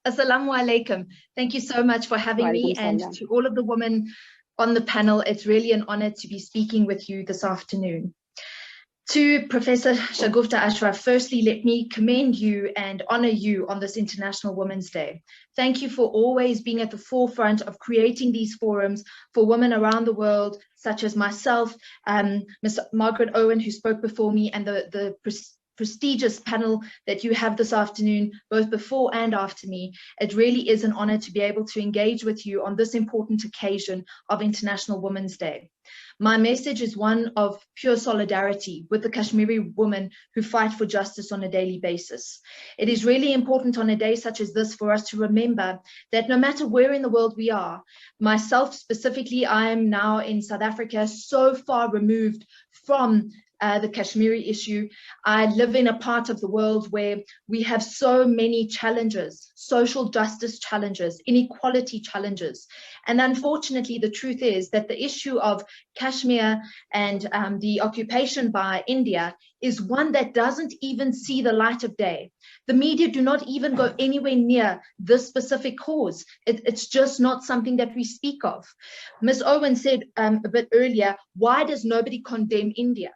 Assalamu alaikum. Thank you so much for having me, and to all of the women on the panel, it's really an honor to be speaking with you this afternoon. To Professor Shagufta Ashraf, firstly, let me commend you and honor you on this International Women's Day. Thank you for always being at the forefront of creating these forums for women around the world, such as myself, Ms. Margaret Owen, who spoke before me, and the prestigious panel that you have this afternoon, both before and after me. It really is an honor to be able to engage with you on this important occasion of International Women's Day. My message is one of pure solidarity with the Kashmiri women who fight for justice on a daily basis. It is really important on a day such as this for us to remember that no matter where in the world we are, myself specifically, I am now in South Africa, so far removed from the Kashmiri issue. I live in a part of the world where we have so many challenges, social justice challenges, inequality challenges. And unfortunately, the truth is that the issue of Kashmir and the occupation by India is one that doesn't even see the light of day. The media do not even go anywhere near this specific cause. It's just not something that we speak of. Ms. Owen said a bit earlier, why does nobody condemn India?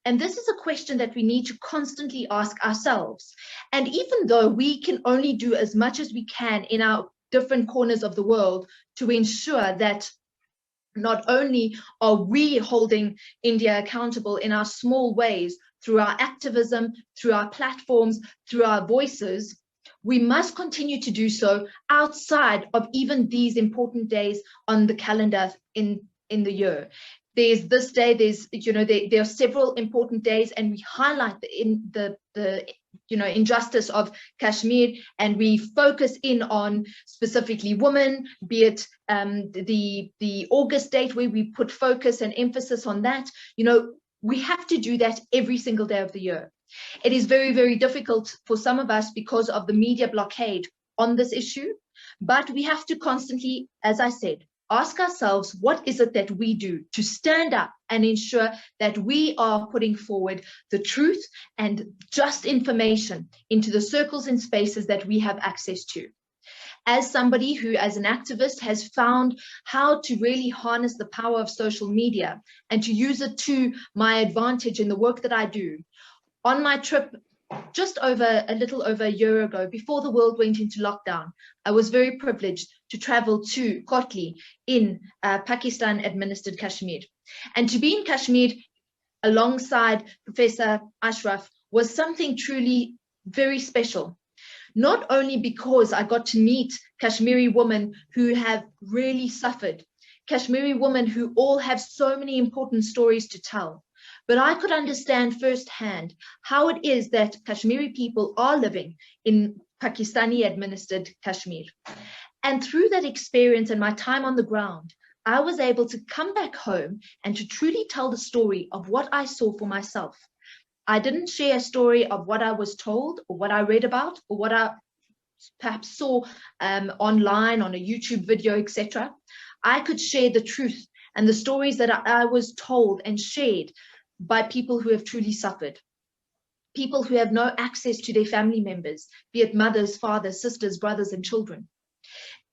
And this is a question that we need to constantly ask ourselves. And even though we can only do as much as we can in our different corners of the world to ensure that not only are we holding India accountable in our small ways through our activism, through our platforms, through our voices, we must continue to do so outside of even these important days on the calendar in the year. There's this day, there are several important days, and we highlight the injustice of Kashmir, and we focus in on specifically women, be it the August date where we put focus and emphasis on that. We have to do that every single day of the year. It is very, very difficult for some of us because of the media blockade on this issue, but we have to constantly, as I said, ask ourselves, what is it that we do to stand up and ensure that we are putting forward the truth and just information into the circles and spaces that we have access to? As somebody who, as an activist, has found how to really harness the power of social media and to use it to my advantage in the work that I do, on my trip just a little over a year ago, before the world went into lockdown, I was very privileged to travel to Kotli in Pakistan-administered Kashmir. And to be in Kashmir alongside Professor Ashraf was something truly very special. Not only because I got to meet Kashmiri women who have really suffered, Kashmiri women who all have so many important stories to tell, but I could understand firsthand how it is that Kashmiri people are living in Pakistani-administered Kashmir. And through that experience and my time on the ground, I was able to come back home and to truly tell the story of what I saw for myself. I didn't share a story of what I was told or what I read about or what I perhaps saw online on a YouTube video, etc. I could share the truth and the stories that I was told and shared by people who have truly suffered, people who have no access to their family members, be it mothers, fathers, sisters, brothers, and children.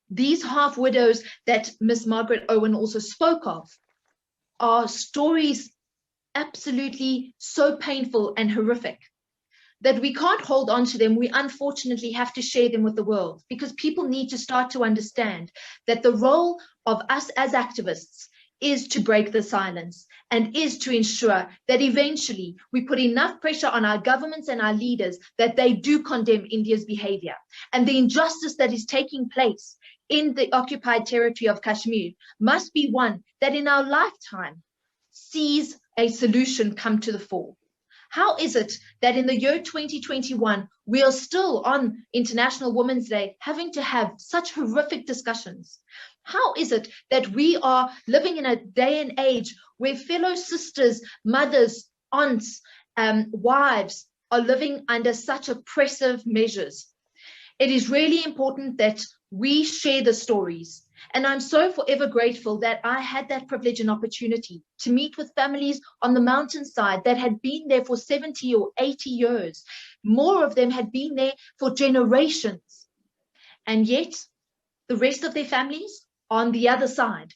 These half widows that Ms. Margaret Owen also spoke of are stories absolutely so painful and horrific that we can't hold on to them. We unfortunately have to share them with the world, because people need to start to understand that the role of us as activists is to break the silence and is to ensure that eventually we put enough pressure on our governments and our leaders that they do condemn India's behavior. And the injustice that is taking place in the occupied territory of Kashmir must be one that in our lifetime sees a solution come to the fore. How is it that in the year 2021, we are still on International Women's Day having to have such horrific discussions? How is it that we are living in a day and age where fellow sisters, mothers, aunts, wives are living under such oppressive measures? It is really important that we share the stories. And I'm so forever grateful that I had that privilege and opportunity to meet with families on the mountainside that had been there for 70 or 80 years. More of them had been there for generations. And yet the rest of their families are on the other side.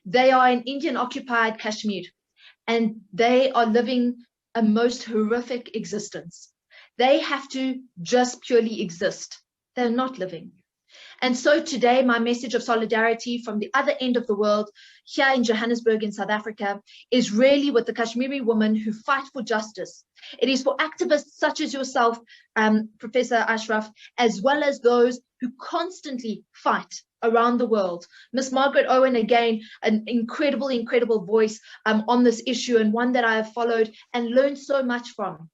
They are in Indian occupied Kashmir, and they are living a most horrific existence. They have to just purely exist. They're not living. And so today, my message of solidarity from the other end of the world, here in Johannesburg, in South Africa, is really with the Kashmiri women who fight for justice. It is for activists such as yourself, Professor Ashraf, as well as those who constantly fight around the world. Miss Margaret Owen, again, an incredible, incredible voice on this issue, and one that I have followed and learned so much from.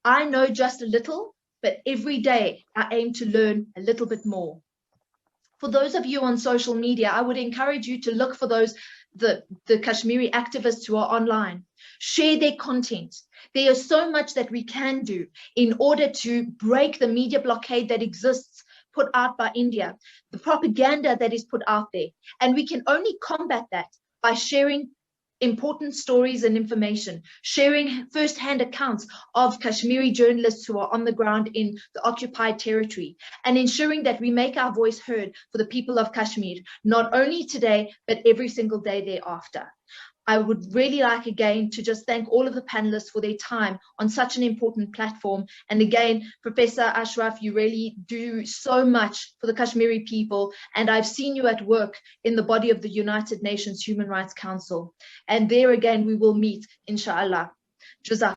I know just a little, but every day I aim to learn a little bit more. For those of you on social media, I would encourage you to look for the Kashmiri activists who are online. Share their content. There is so much that we can do in order to break the media blockade that exists put out by India, the propaganda that is put out there. And we can only combat that by sharing important stories and information, sharing first-hand accounts of Kashmiri journalists who are on the ground in the occupied territory, and ensuring that we make our voice heard for the people of Kashmir, not only today, but every single day thereafter. I would really like again to just thank all of the panelists for their time on such an important platform. And again, Professor Ashraf, you really do so much for the Kashmiri people. And I've seen you at work in the body of the United Nations Human Rights Council. And there again, we will meet, inshallah. Jazakallah.